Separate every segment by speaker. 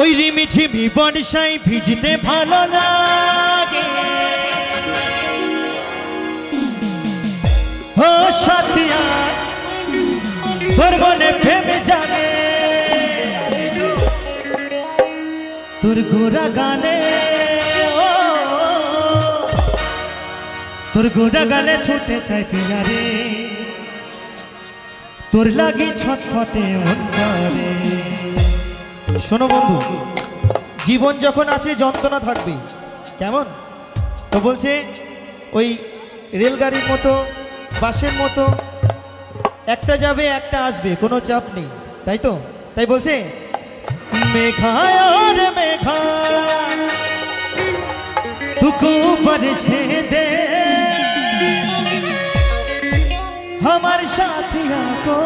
Speaker 1: ওই রিমিঝিমি বর্ষায় ভিজতে ভালো লাগে ও সাথিয়া তোর মনে প্রেমে জাগে তোর গোরা গানে তোর গোরা গালে ছুটে চাই ফিরারে তোর লাগি ছটফটে অন্তরে। শোনো বন্ধু, জীবন যখন আছে যন্ত্রণা থাকবে, কেমন? তো বলছে ওই রেলগাড়ির মতো বাসের মতো একটা যাবে একটা আসবে, কোনো চাপ নেই, তাই তো? তাই বলছে মেঘায় और मेघा तुको बरसे दे हमारे साथिया को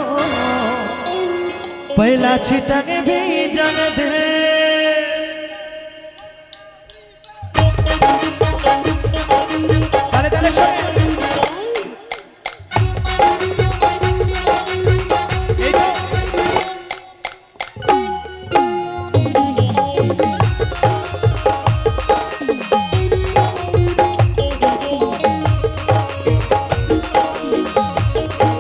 Speaker 1: पहला छिटक भी जन दे। ताले ताले
Speaker 2: मेघा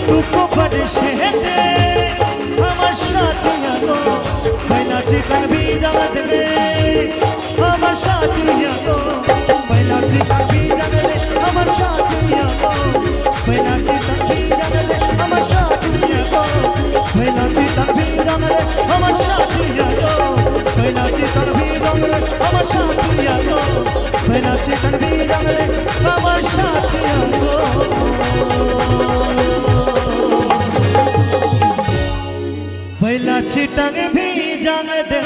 Speaker 2: तुको बरसे दे
Speaker 1: भी जंगले अमर साथिया को पहला चितन भी जंगले अमर साथिया को पहला चितन भी जंगले अमर साथिया को पहला चितन भी जंगले अमर साथिया को पहला चितन भी जंगले अमर साथिया को पहला चितन भी जंग दे